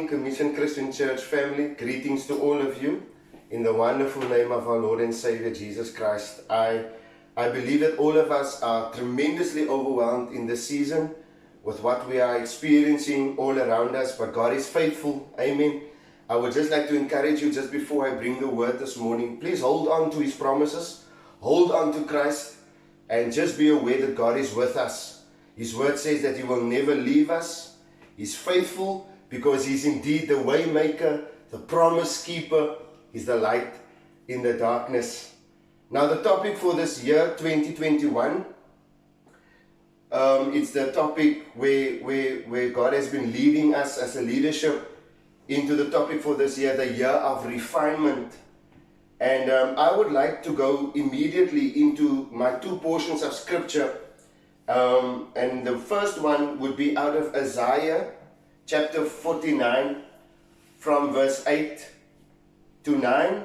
morning, Commission Christian Church family. Greetings to all of you in the wonderful name of our Lord and Savior Jesus Christ. I believe that all of us are tremendously overwhelmed in this season with what we are experiencing all around us, but God is faithful. Amen. I would just like to encourage you just before I bring the word this morning, please hold on to His promises, hold on to Christ, and just be aware that God is with us. His word says that He will never leave us. He's faithful because He's indeed the way maker, the promise keeper. He's the light in the darkness. Now the topic for this year, 2021, it's the topic where God has been leading us as a leadership into the topic for this year, the year of refinement. And I would like to go immediately into my two portions of scripture. And the first one would be out of Isaiah chapter 49 from verse 8 to 9,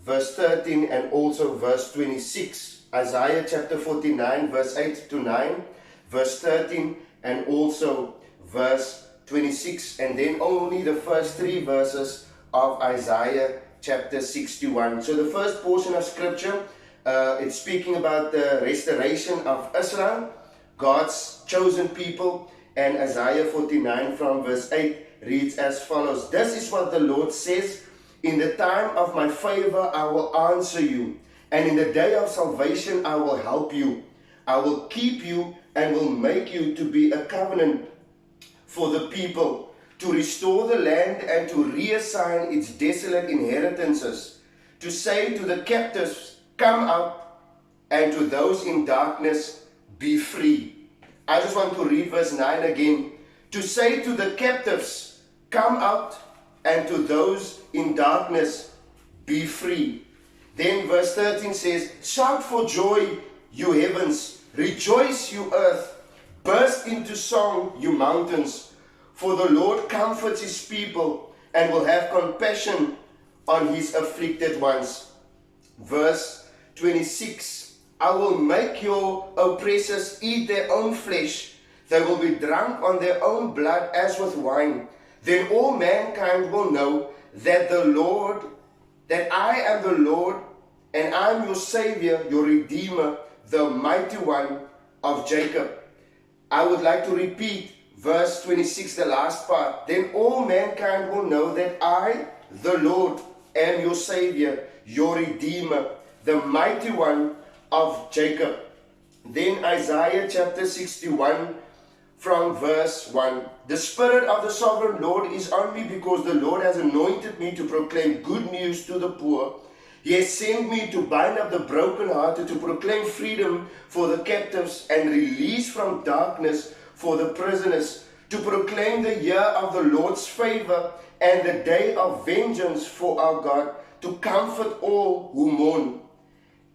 verse 13 and also verse 26. Isaiah chapter 49 verse 8 to 9, verse 13 and also verse 26, and then only the first three verses of Isaiah chapter 61. So the first portion of scripture, it's speaking about the restoration of Israel, God's chosen people, and Isaiah 49 from verse 8 reads as follows. This is what the Lord says, in the time of my favor I will answer you, and in the day of salvation I will help you. I will keep you and will make you to be a covenant for the people, to restore the land and to reassign its desolate inheritances, to say to the captives, come out, and to those in darkness, be free. I just want to read verse 9 again. To say to the captives, come out, and to those in darkness, be free. Then verse 13 says, shout for joy, you heavens, rejoice, you earth, burst into song, you mountains, for the Lord comforts His people and will have compassion on His afflicted ones. Verse 26, I will make your oppressors eat their own flesh. They will be drunk on their own blood as with wine. Then all mankind will know that I am the Lord, and I am your Savior, your Redeemer, the mighty one of Jacob. I would like to repeat verse 26, the last part. Then all mankind will know that I, the Lord, am your Savior, your Redeemer, the mighty one of Jacob. Then Isaiah chapter 61 from verse 1. The Spirit of the Sovereign Lord is on me, because the Lord has anointed me to proclaim good news to the poor. He has sent me to bind up the brokenhearted, to proclaim freedom for the captives and release from darkness for the prisoners, to proclaim the year of the Lord's favor and the day of vengeance for our God, to comfort all who mourn,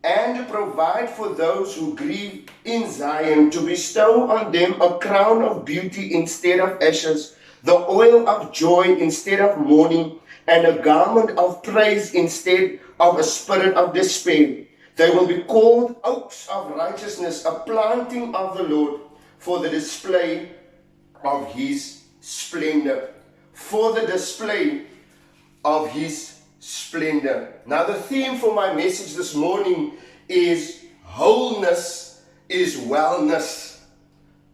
and to provide for those who grieve in Zion, to bestow on them a crown of beauty instead of ashes, the oil of joy instead of mourning, and a garment of praise instead of a spirit of despair. They will be called oaks of righteousness, a planting of the Lord, for the display of His splendor. For the display of His splendor. Now the theme for my message this morning is wholeness is wellness.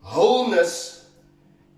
Wholeness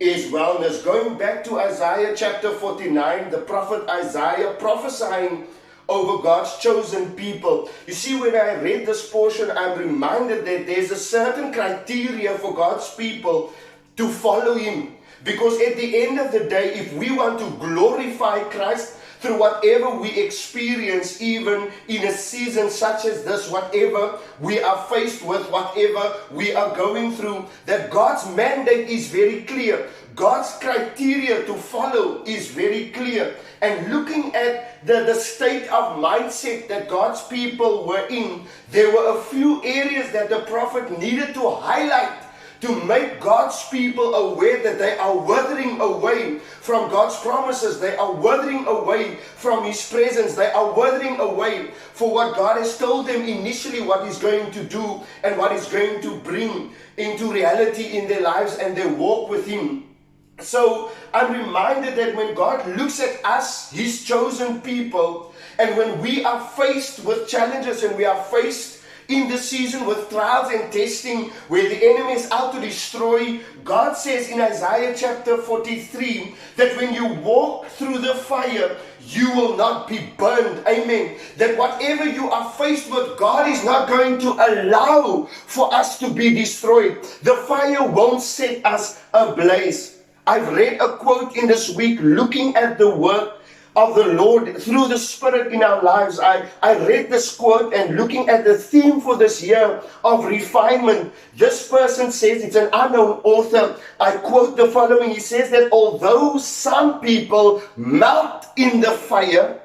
is wellness. Going back to Isaiah chapter 49, the prophet Isaiah prophesying over God's chosen people. You see, when I read this portion, I'm reminded that there's a certain criteria for God's people to follow Him. Because at the end of the day, if we want to glorify Christ through whatever we experience, even in a season such as this, whatever we are faced with, whatever we are going through, that God's mandate is very clear. God's criteria to follow is very clear. And looking at the state of mindset that God's people were in, there were a few areas that the prophet needed to highlight to make God's people aware that they are withering away from God's promises. They are withering away from His presence. They are withering away for what God has told them initially, what He's going to do and what He's going to bring into reality in their lives and their walk with Him. So I'm reminded that when God looks at us, His chosen people, and when we are faced with challenges and we are faced in the season with trials and testing where the enemy is out to destroy, God says in Isaiah chapter 43 that when you walk through the fire, you will not be burned. Amen. That whatever you are faced with, God is not going to allow for us to be destroyed. The fire won't set us ablaze. I've read a quote in this week looking at the work of the Lord through the Spirit in our lives. I read this quote and looking at the theme for this year of refinement. This person says, it's an unknown author. I quote the following. He says that although some people melt in the fire,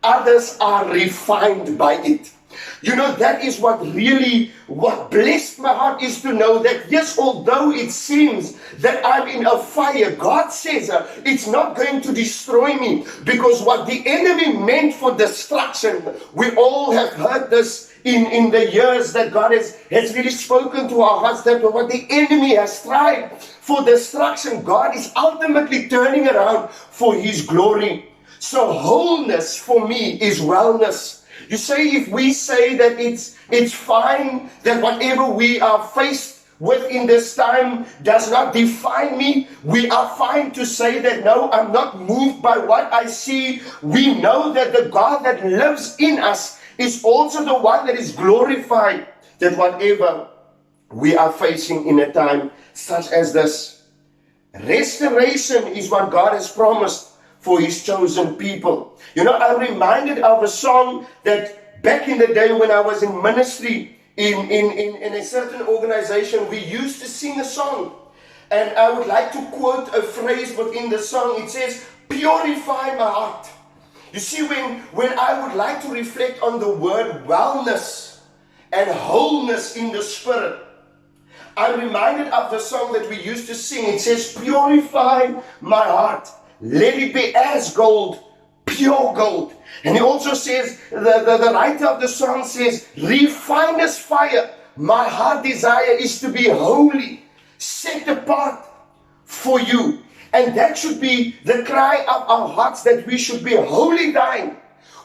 others are refined by it. You know, that is what blessed my heart is to know that yes, although it seems that I'm in a fire, God says it's not going to destroy me, because what the enemy meant for destruction, we all have heard this in the years that God has really spoken to our hearts, that what the enemy has tried for destruction, God is ultimately turning around for His glory. So wholeness for me is wellness. You say, if we say that it's fine, that whatever we are faced with in this time does not define me, we are fine to say that no, I'm not moved by what I see. We know that the God that lives in us is also the one that is glorified, that whatever we are facing in a time such as this, restoration is what God has promised for His chosen people. You know, I'm reminded of a song that back in the day when I was in ministry in a certain organization, we used to sing a song. And I would like to quote a phrase within the song. It says, "Purify my heart." You see, when I would like to reflect on the word wellness and wholeness in the Spirit, I'm reminded of the song that we used to sing. It says, "Purify my heart. Let it be as gold, pure gold." And he also says, the writer of the song says, "Refiner's fire, my heart desire is to be holy, set apart for you." And that should be the cry of our hearts, that we should be wholly thine.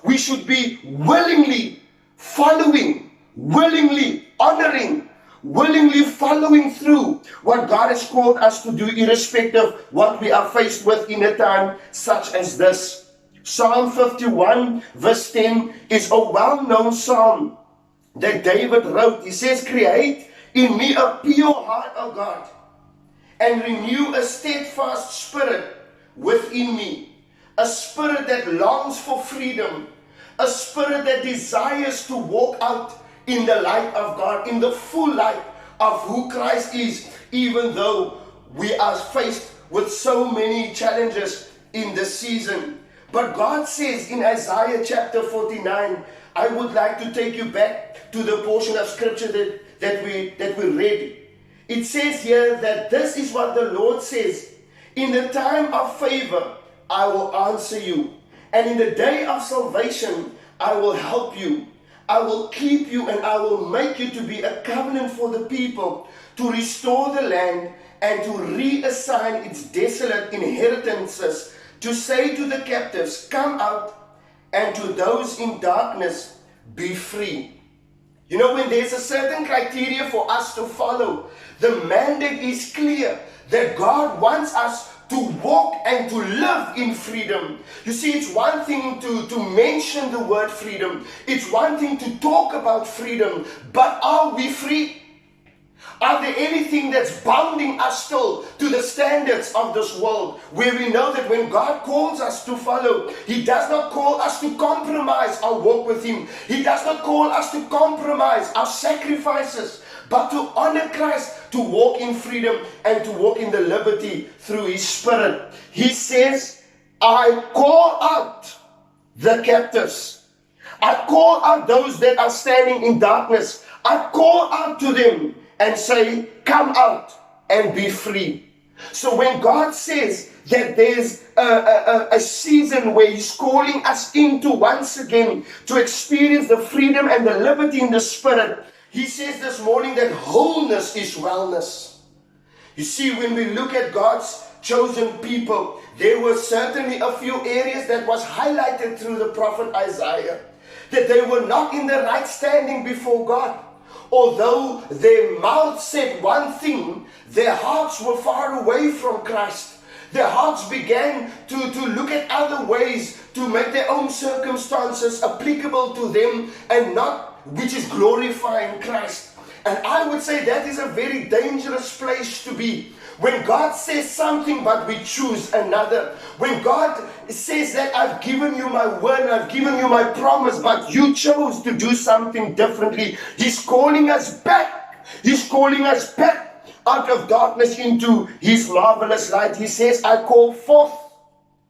We should be willingly following, willingly honoring, willingly following through what God has called us to do, irrespective of what we are faced with in a time such as this. Psalm 51 verse 10 is a well-known psalm that David wrote. He says, "Create in me a pure heart, O God, and renew a steadfast spirit within me." A spirit that longs for freedom, a spirit that desires to walk out in the light of God, in the full light of who Christ is, even though we are faced with so many challenges in this season. But God says in Isaiah chapter 49, I would like to take you back to the portion of scripture that we read. It says here that this is what the Lord says: "In the time of favor, I will answer you, and in the day of salvation, I will help you. I will keep you, and I will make you to be a covenant for the people, to restore the land and to reassign its desolate inheritances, to say to the captives, 'Come out,' and to those in darkness, 'Be free.'" You know, when there's a certain criteria for us to follow, the mandate is clear that God wants us to walk and to live in freedom. You see, it's one thing to mention the word freedom. It's one thing to talk about freedom. But are we free? Are there anything that's bounding us still to the standards of this world, where we know that when God calls us to follow, He does not call us to compromise our walk with Him. He does not call us to compromise our sacrifices, but to honor Christ, to walk in freedom and to walk in the liberty through His Spirit. He says, "I call out the captives. I call out those that are standing in darkness. I call out to them and say, 'Come out and be free.'" So when God says that there's a season where He's calling us into once again to experience the freedom and the liberty in the Spirit, He says this morning that wholeness is wellness. You see, when we look at God's chosen people, there were certainly a few areas that was highlighted through the prophet Isaiah, that they were not in the right standing before God. Although their mouths said one thing, their hearts were far away from Christ. Their hearts began to look at other ways to make their own circumstances applicable to them, and not which is glorifying Christ. And I would say that is a very dangerous place to be. When God says something but we choose another. When God says that I've given you my word, I've given you my promise, but you chose to do something differently. He's calling us back. He's calling us back out of darkness into His marvelous light. He says, I call forth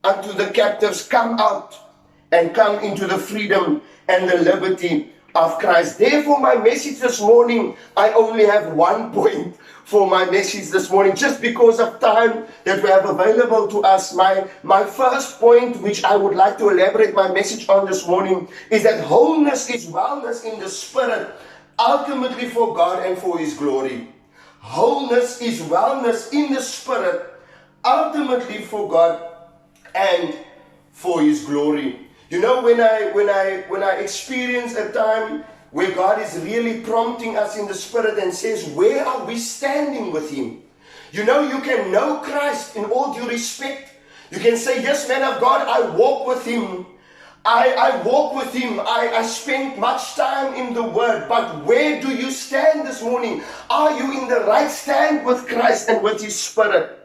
unto the captives, come out and come into the freedom and the liberty of Christ. Therefore, my message this morning, I only have one point for my message this morning, just because of time that we have available to us. My first point, which I would like to elaborate my message on this morning, is that wholeness is wellness in the spirit, ultimately for God and for His glory. Wholeness is wellness in the spirit, ultimately for God and for His glory. You know, when I experience a time where God is really prompting us in the spirit and says, where are we standing with Him? You know, you can know Christ in all due respect. You can say, yes, man of God, I walk with Him. I walk with Him. I spend much time in the Word. But where do you stand this morning? Are you in the right stand with Christ and with His Spirit?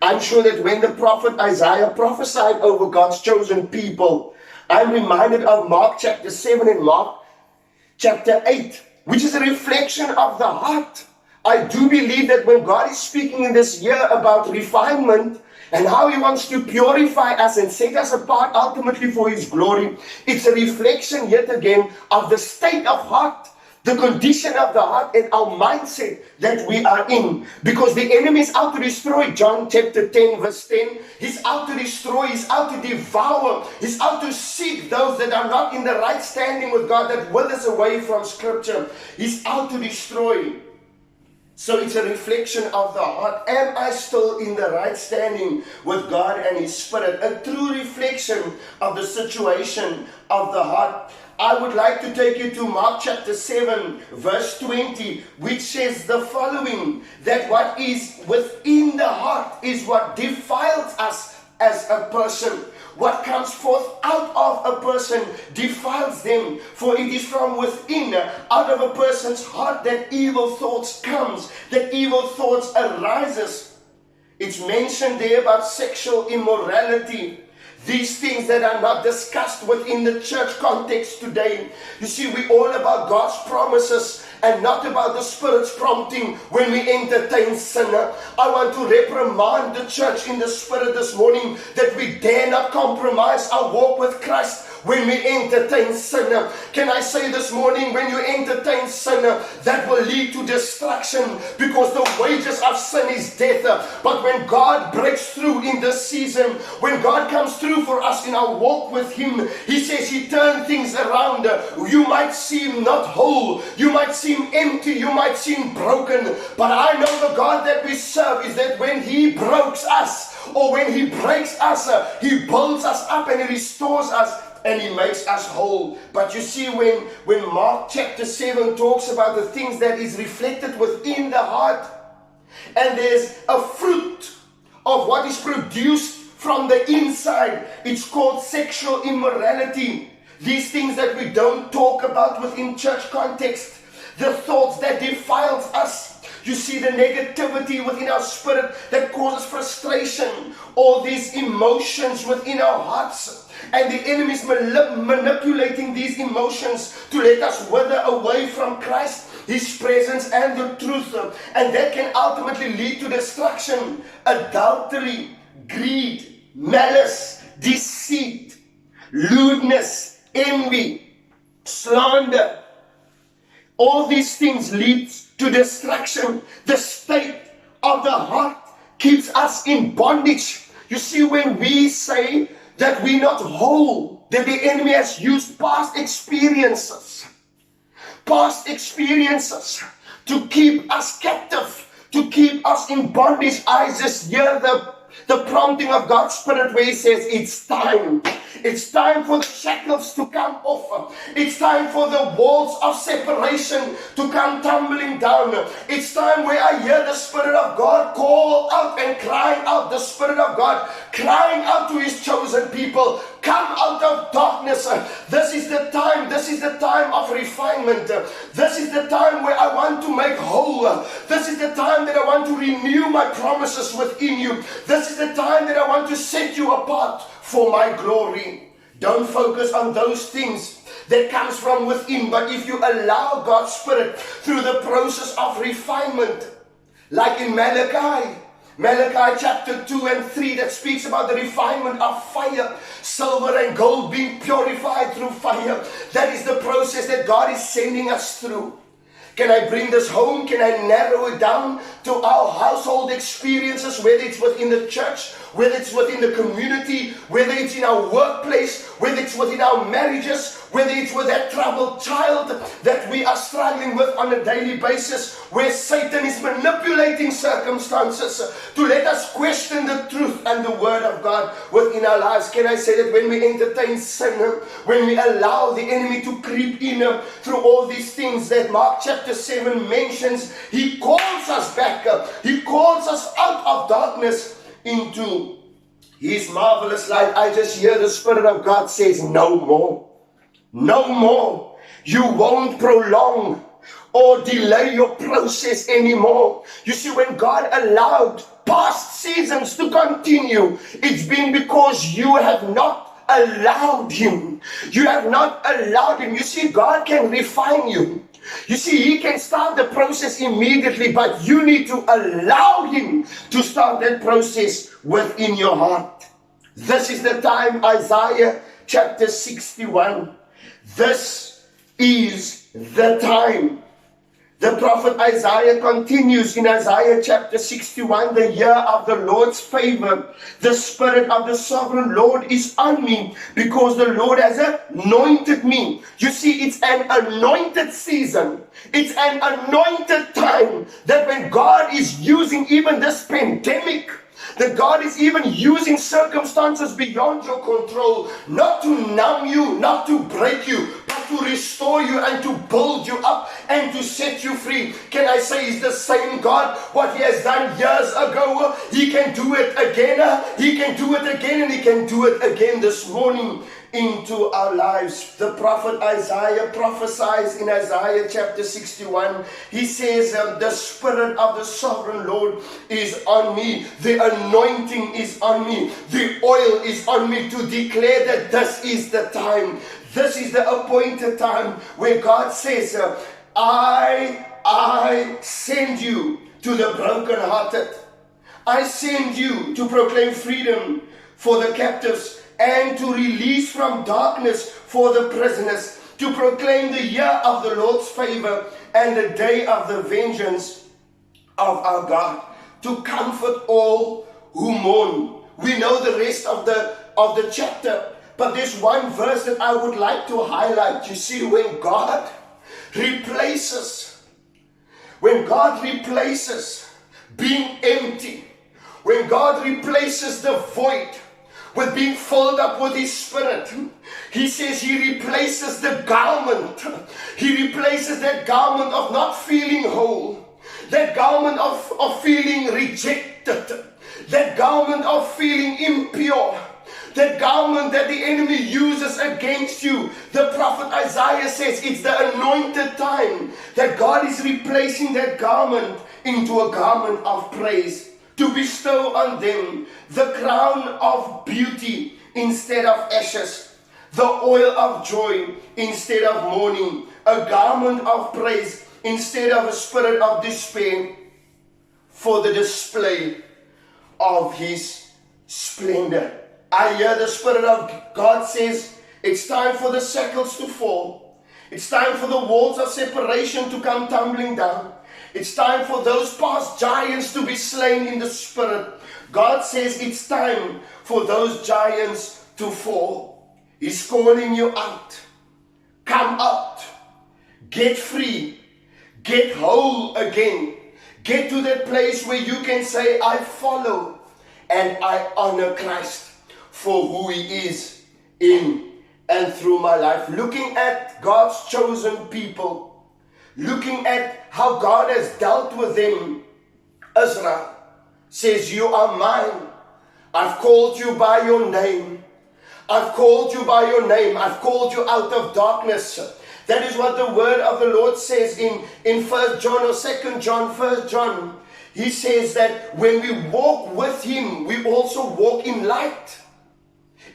I'm sure that when the prophet Isaiah prophesied over God's chosen people, I'm reminded of Mark chapter 7 and Mark chapter 8, which is a reflection of the heart. I do believe that when God is speaking in this year about refinement and how He wants to purify us and set us apart ultimately for His glory, it's a reflection yet again of the state of heart, the condition of the heart and our mindset that we are in. Because the enemy is out to destroy. John chapter 10 verse 10. He's out to destroy. He's out to devour. He's out to seek those that are not in the right standing with God, that withers away from Scripture. He's out to destroy. So it's a reflection of the heart. Am I still in the right standing with God and His Spirit? A true reflection of the situation of the heart. I would like to take you to Mark chapter 7 verse 20, which says the following, that what is within the heart is what defiles us as a person. What comes forth out of a person defiles them, for it is from within, out of a person's heart, that evil thoughts comes, that evil thoughts arises. It's mentioned there about sexual immorality. These things that are not discussed within the church context today. You see, we're all about God's promises and not about the Spirit's prompting when we entertain sin. I want to reprimand the church in the Spirit this morning that we dare not compromise our walk with Christ when we entertain sin. Can I say this morning, when you entertain sin, that will lead to destruction, because the wages of sin is death. But when God breaks through in this season, when God comes through for us in our walk with Him, He says He turns things around. You might seem not whole, you might seem empty, you might seem broken, but I know the God that we serve is that when He breaks us, or when He breaks us, He builds us up and He restores us and He makes us whole. But you see, when Mark chapter 7 talks about the things that is reflected within the heart, and there's a fruit of what is produced from the inside, it's called sexual immorality. These things that we don't talk about within church context, the thoughts that defiles us. You see, the negativity within our spirit that causes frustration, all these emotions within our hearts. And the enemy is manipulating these emotions to let us wither away from Christ, His presence and the truth. And that can ultimately lead to destruction, adultery, greed, malice, deceit, lewdness, envy, slander. All these things lead to destruction. The state of the heart keeps us in bondage. You see, when we say that we're not whole, that the enemy has used past experiences to keep us captive, to keep us in bondage. I just hear the prompting of God's Spirit where He says, it's time. It's time for the shackles to come off. It's time for the walls of separation to come tumbling down. It's time where I hear the Spirit of God call out and crying out. The Spirit of God crying out to His chosen people. Come out of darkness. This is the time. This is the time of refinement. This is the time where I want to make whole. This is the time that I want to renew my promises within you. This is the time that I want to set you apart for my glory. Don't focus on those things that comes from within, but if you allow God's Spirit through the process of refinement, like in Malachi chapter 2 and 3, that speaks about the refinement of fire, silver and gold being purified through fire. That is the process that God is sending us through. Can I bring this home? Can I narrow it down to our household experiences, whether it's within the church, whether it's within the community, whether it's in our workplace, whether it's within our marriages, whether it's with that troubled child that we are struggling with on a daily basis, where Satan is manipulating circumstances to let us question the truth and the Word of God within our lives. Can I say that when we entertain sin, when we allow the enemy to creep in through all these things that Mark chapter 7 mentions, he calls us back, he calls us out of darkness into His marvelous light. I just hear the Spirit of God says, no more. No more. You won't prolong or delay your process anymore. You see, when God allowed past seasons to continue, it's been because you have not allowed Him. You have not allowed Him. You see, God can refine you. You see, He can start the process immediately, but you need to allow Him to start that process within your heart. This is the time, Isaiah chapter 61. This is the time. The prophet Isaiah continues in Isaiah chapter 61, the year of the Lord's favor. The Spirit of the sovereign Lord is on me because the Lord has anointed me. You see, it's an anointed season. It's an anointed time that when God is using even this pandemic, that God is even using circumstances beyond your control, not to numb you, not to break you, but to restore you and to build you up and to set you free. Can I say He's the same God? What He has done years ago, He can do it again. He can do it again, and He can do it again this morning into our lives. The prophet Isaiah prophesies in Isaiah chapter 61. He says, the Spirit of the sovereign Lord is on me. The anointing is on me. The oil is on me to declare that this is the time. This is the appointed time where God says, I send you to the brokenhearted. I send you to proclaim freedom for the captives and to release from darkness for the prisoners, to proclaim the year of the Lord's favor and the day of the vengeance of our God, to comfort all who mourn. We know the rest of the chapter, but there's one verse that I would like to highlight. You see, when God replaces being empty, when God replaces the void with being filled up with His Spirit, He says He replaces the garment. He replaces that garment of not feeling whole, that garment of feeling rejected, that garment of feeling impure, that garment that the enemy uses against you. The prophet Isaiah says it's the anointed time that God is replacing that garment into a garment of praise, to bestow on them the crown of beauty instead of ashes, the oil of joy instead of mourning, a garment of praise instead of a spirit of despair, for the display of His splendor. I hear the Spirit of God says, it's time for the shackles to fall. It's time for the walls of separation to come tumbling down. It's time for those past giants to be slain in the Spirit. God says it's time for those giants to fall. He's calling you out. Come out. Get free. Get whole again. Get to that place where you can say, I follow and I honor Christ for who He is in and through my life. Looking at God's chosen people, looking at how God has dealt with them, Israel says, you are mine. I've called you by your name. I've called you by your name. I've called you out of darkness. That is what the word of the Lord says in 1 John or 2 John, 1 John. He says that when we walk with Him, we also walk in light.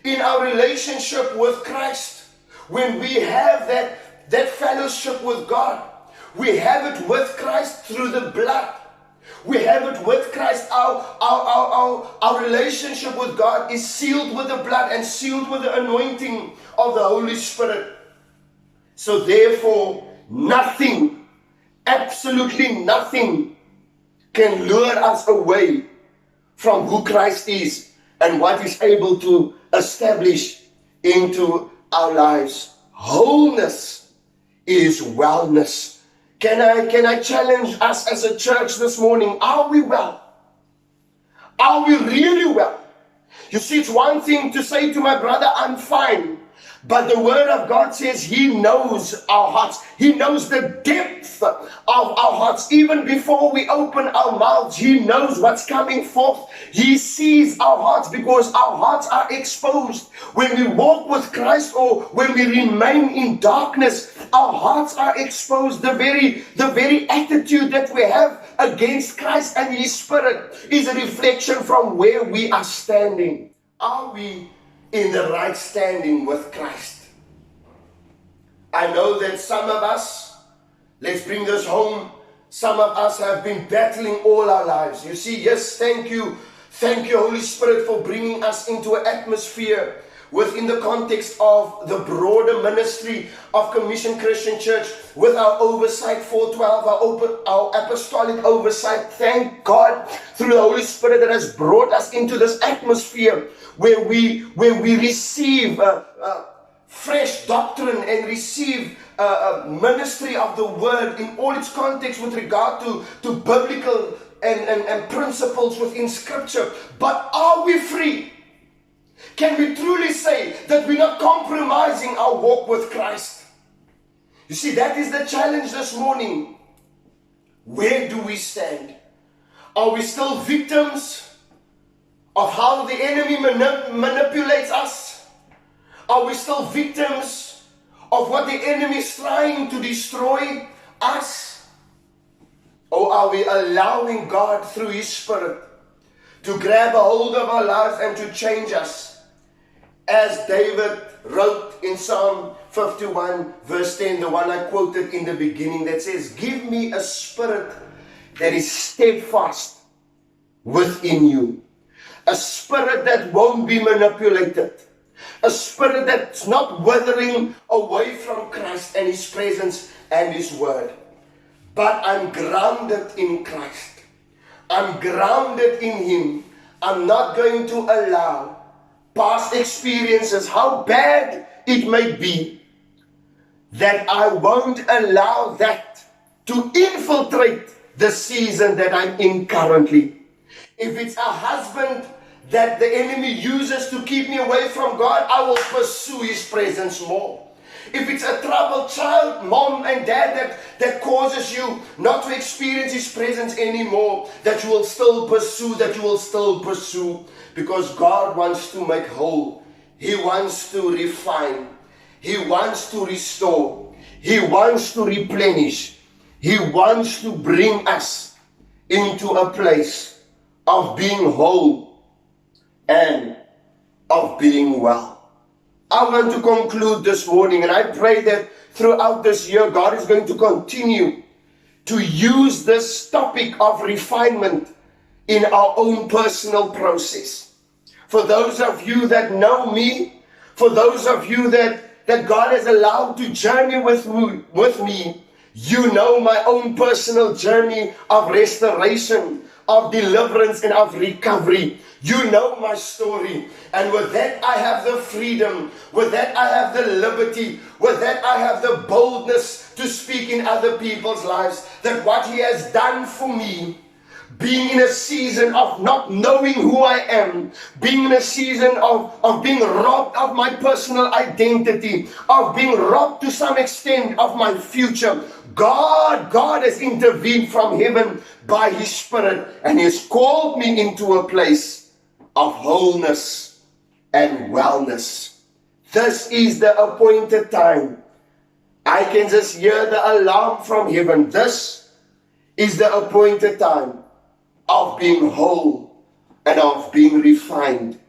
In our relationship with Christ, when we have that fellowship with God, we have it with Christ through the blood. We have it with Christ. Our relationship with God is sealed with the blood and sealed with the anointing of the Holy Spirit. So therefore, nothing, absolutely nothing, can lure us away from who Christ is and what He's able to establish into our lives. Wholeness is wellness. Can I challenge us as a church this morning? Are we well? Are we really well? You see, it's one thing to say to my brother, I'm fine. But the Word of God says He knows our hearts. He knows the depth of our hearts. Even before we open our mouths, He knows what's coming forth. He sees our hearts because our hearts are exposed. When we walk with Christ or when we remain in darkness, our hearts are exposed. The very attitude that we have against Christ and His Spirit is a reflection from where we are standing. Are we in the right standing with Christ? I know that some of us, let's bring this home, some of us have been battling all our lives. You see, yes, thank you, Holy Spirit, for bringing us into an atmosphere within the context of the broader ministry of Commission Christian Church with our oversight 412, our apostolic oversight. Thank God through the Holy Spirit that has brought us into this atmosphere where we receive fresh doctrine and receive ministry of the word in all its context with regard to biblical and principles within Scripture. But are we free? Can we truly say that we're not compromising our walk with Christ? You see, that is the challenge this morning. Where do we stand? Are we still victims of how the enemy manipulates us? Are we still victims of what the enemy is trying to destroy us? Or are we allowing God through His Spirit to grab a hold of our lives and to change us? As David wrote in Psalm 51 verse 10, the one I quoted in the beginning, that says, give me a spirit that is steadfast within you. A spirit that won't be manipulated. A spirit that's not withering away from Christ and His presence and His word. But I'm grounded in Christ. I'm grounded in Him. I'm not going to allow past experiences, how bad it may be, that I won't allow that to infiltrate the season that I'm in currently. If it's a husband that the enemy uses to keep me away from God, I will pursue His presence more. If it's a troubled child, mom and dad, that causes you not to experience His presence anymore, that you will still pursue, because God wants to make whole. He wants to refine. He wants to restore. He wants to replenish. He wants to bring us into a place of being whole and of being well. I want to conclude this morning, and I pray that throughout this year, God is going to continue to use this topic of refinement in our own personal process. For those of you that know me, for those of you that God has allowed to journey with me, you know my own personal journey of restoration, of deliverance and of recovery. You know my story. And with that, I have the freedom. With that, I have the liberty. With that, I have the boldness to speak in other people's lives. That what He has done for me, being in a season of not knowing who I am, being in a season of being robbed of my personal identity, of being robbed to some extent of my future, God has intervened from heaven by His Spirit, and He has called me into a place of wholeness and wellness. This is the appointed time. I can just hear the alarm from heaven. This is the appointed time of being whole and of being refined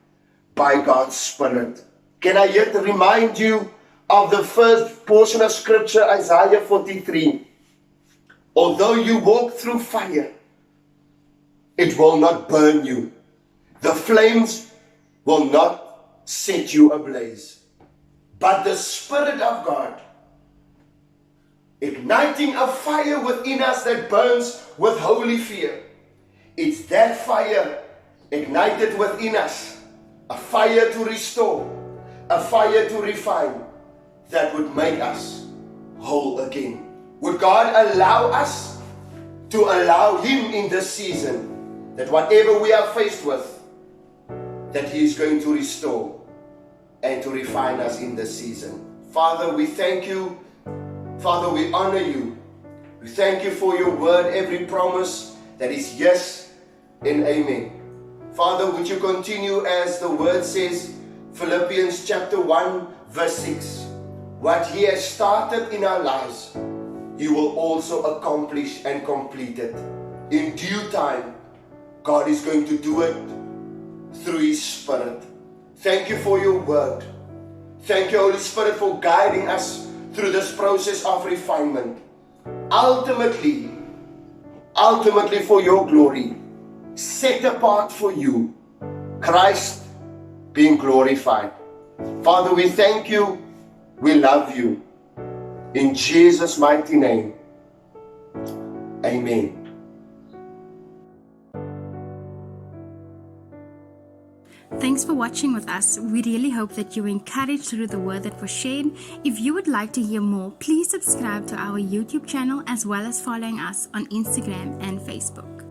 by God's Spirit. Can I yet remind you of the first portion of Scripture, Isaiah 43? Although you walk through fire, it will not burn you. The flames will not set you ablaze. But the Spirit of God, igniting a fire within us that burns with holy fear. It's that fire ignited within us, a fire to restore, a fire to refine, that would make us whole again. Would God allow us to allow Him in this season, that whatever we are faced with, that He is going to restore and to refine us in this season. Father, we thank You. Father, we honor You. We thank You for Your word, every promise that is yes and amen. Father, would You continue, as the word says, Philippians chapter 1 verse 6. What He has started in our lives, He will also accomplish and complete it. In due time, God is going to do it through His Spirit. Thank You for Your word. Thank You, Holy Spirit, for guiding us through this process of refinement. Ultimately for Your glory, set apart for You, Christ being glorified. Father, we thank You. We love You. In Jesus' mighty name, amen. Thanks for watching with us. We really hope that you were encouraged through the word that was shared. If you would like to hear more, please subscribe to our YouTube channel as well as following us on Instagram and Facebook.